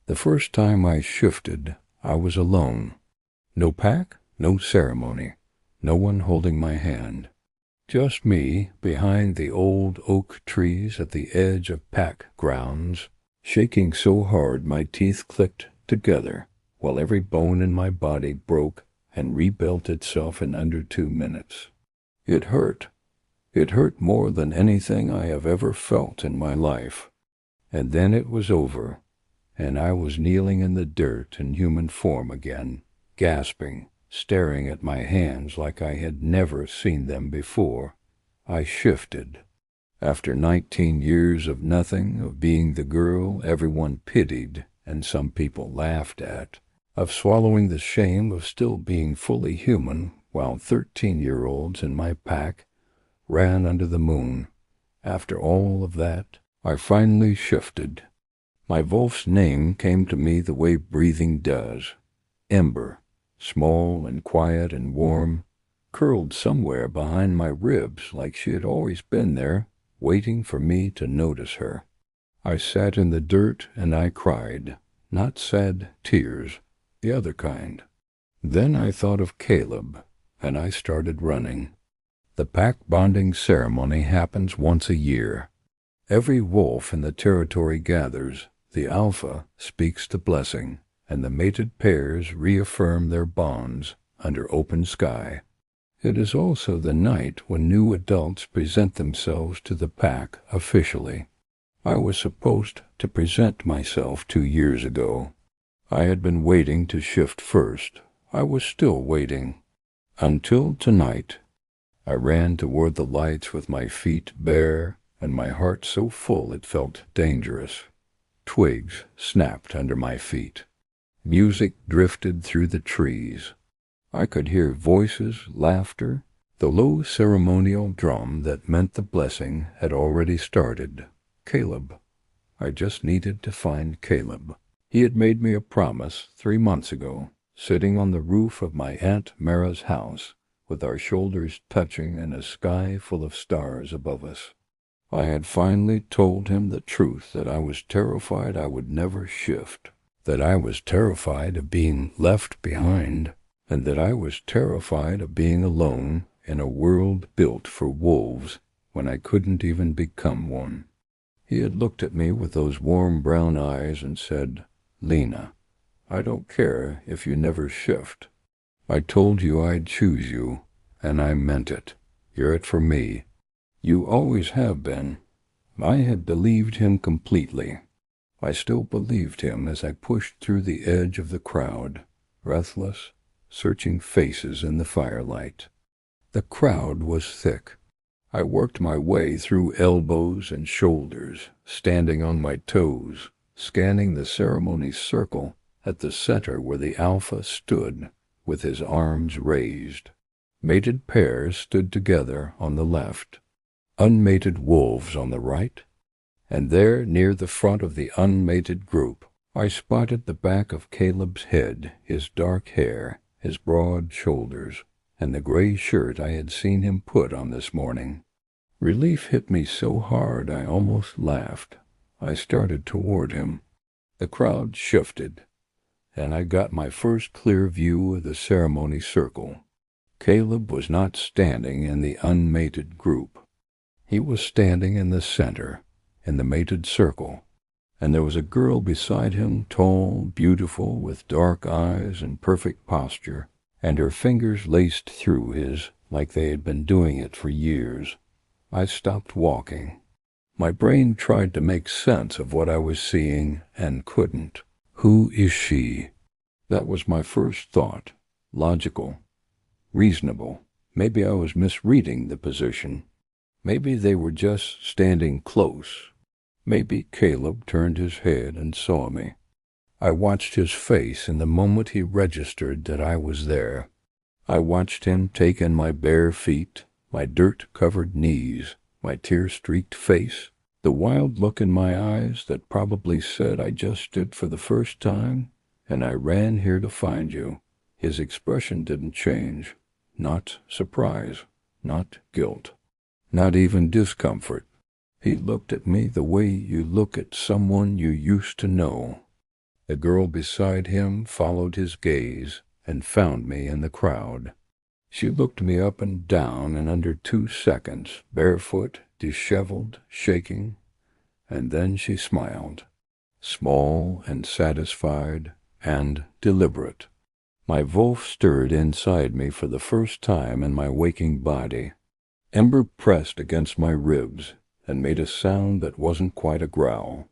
The first time I shifted, I was alone. No pack, no ceremony, no one holding my hand. Just me behind the old oak trees at the edge of pack grounds, shaking so hard my teeth clicked together, while every bone in my body broke and rebuilt itself in under 2 minutes. It hurt. It hurt more than anything I have ever felt in my life. And then it was over, and I was kneeling in the dirt in human form again, gasping, staring at my hands like I had never seen them before. I shifted. After 19 years of nothing, of being the girl everyone pitied and some people laughed at, of swallowing the shame of still being fully human while 13-year-olds in my pack ran under the moon. After all of that, I finally shifted. My Wolf's name came to me the way breathing does. Ember, small and quiet and warm, curled somewhere behind my ribs like she had always been there, waiting for me to notice her. I sat in the dirt and I cried, not sad tears, the other kind. Then I thought of Caleb, and I started running. The pack bonding ceremony happens once a year. Every wolf in the territory gathers, the alpha speaks the blessing, and the mated pairs reaffirm their bonds under open sky. It is also the night when new adults present themselves to the pack officially. I was supposed to present myself 2 years ago. I had been waiting to shift first. I was still waiting. Until tonight. I ran toward the lights with my feet bare and my heart so full it felt dangerous. Twigs snapped under my feet. Music drifted through the trees. I could hear voices, laughter. The low ceremonial drum that meant the blessing had already started. Caleb. I just needed to find Caleb. He had made me a promise 3 months ago, sitting on the roof of my Aunt Mara's house, with our shoulders touching and a sky full of stars above us. I had finally told him the truth, that I was terrified I would never shift, that I was terrified of being left behind, and that I was terrified of being alone in a world built for wolves when I couldn't even become one. He had looked at me with those warm brown eyes and said, "Lena, I don't care if you never shift. I told you I'd choose you, and I meant it. You're it for me. You always have been." I had believed him completely. I still believed him as I pushed through the edge of the crowd, breathless, searching faces in the firelight. The crowd was thick. I worked my way through elbows and shoulders, standing on my toes, scanning the ceremony circle at the center where the alpha stood, with his arms raised. Mated pairs stood together on the left, unmated wolves on the right, and there, near the front of the unmated group, I spotted the back of Caleb's head, his dark hair, his broad shoulders, and the gray shirt I had seen him put on this morning. Relief hit me so hard I almost laughed. I started toward him. The crowd shifted, and I got my first clear view of the ceremony circle. Caleb was not standing in the unmated group. He was standing in the center, in the mated circle, and there was a girl beside him, tall, beautiful, with dark eyes and perfect posture, and her fingers laced through his like they had been doing it for years. I stopped walking. My brain tried to make sense of what I was seeing and couldn't. Who is she? That was my first thought. Logical. Reasonable. Maybe I was misreading the position. Maybe they were just standing close. Maybe Caleb turned his head and saw me. I watched his face in the moment he registered that I was there. I watched him take in my bare feet, my dirt-covered knees, my tear-streaked face, the wild look in my eyes that probably said I just did for the first time, and I ran here to find you. His expression didn't change. Not surprise, not guilt, not even discomfort. He looked at me the way you look at someone you used to know. The girl beside him followed his gaze and found me in the crowd. She looked me up and down in under 2 seconds, barefoot, disheveled, shaking, and then she smiled, small and satisfied and deliberate. My wolf stirred inside me for the first time in my waking body. Ember pressed against my ribs and made a sound that wasn't quite a growl,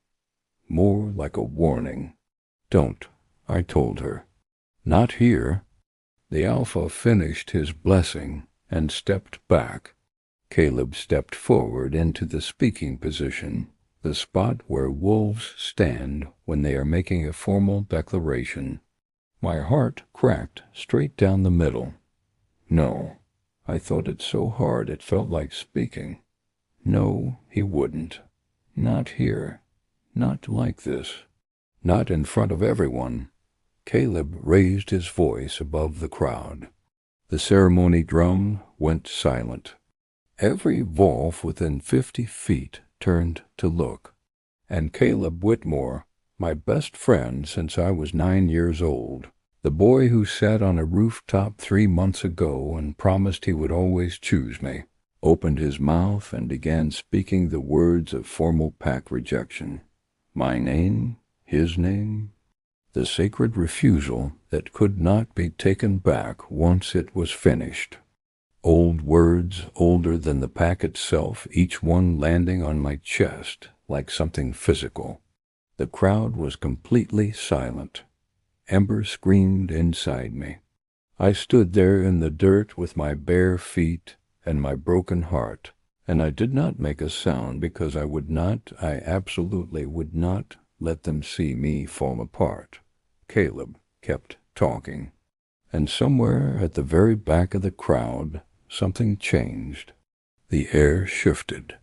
more like a warning. "Don't," I told her. "Not here." The alpha finished his blessing and stepped back. Caleb stepped forward into the speaking position, the spot where wolves stand when they are making a formal declaration. My heart cracked straight down the middle. No, I thought it so hard it felt like speaking. No, he wouldn't. Not here. Not like this. Not in front of everyone. Caleb raised his voice above the crowd. The ceremony drum went silent. Every wolf within 50 feet turned to look. And Caleb Whitmore, my best friend since I was 9 years old, the boy who sat on a rooftop 3 months ago and promised he would always choose me, opened his mouth and began speaking the words of formal pack rejection. My name, his name, the sacred refusal that could not be taken back once it was finished. Old words older than the pack itself, each one landing on my chest like something physical. The crowd was completely silent. Ember screamed inside me. I stood there in the dirt with my bare feet and my broken heart, and I did not make a sound because I absolutely would not let them see me fall apart. Caleb kept talking, and somewhere at the very back of the crowd, something changed. The air shifted.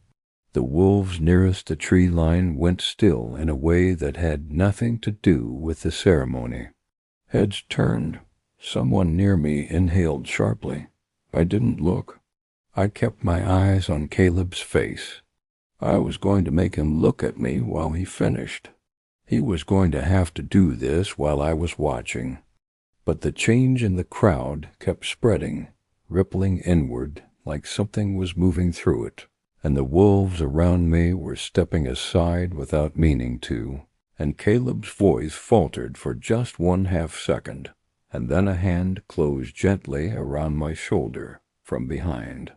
The wolves nearest the tree line went still in a way that had nothing to do with the ceremony. Heads turned. Someone near me inhaled sharply. I didn't look. I kept my eyes on Caleb's face. I was going to make him look at me while he finished. He was going to have to do this while I was watching. But the change in the crowd kept spreading, rippling inward like something was moving through it, and the wolves around me were stepping aside without meaning to, and Caleb's voice faltered for just 1/2 second, and then a hand closed gently around my shoulder from behind.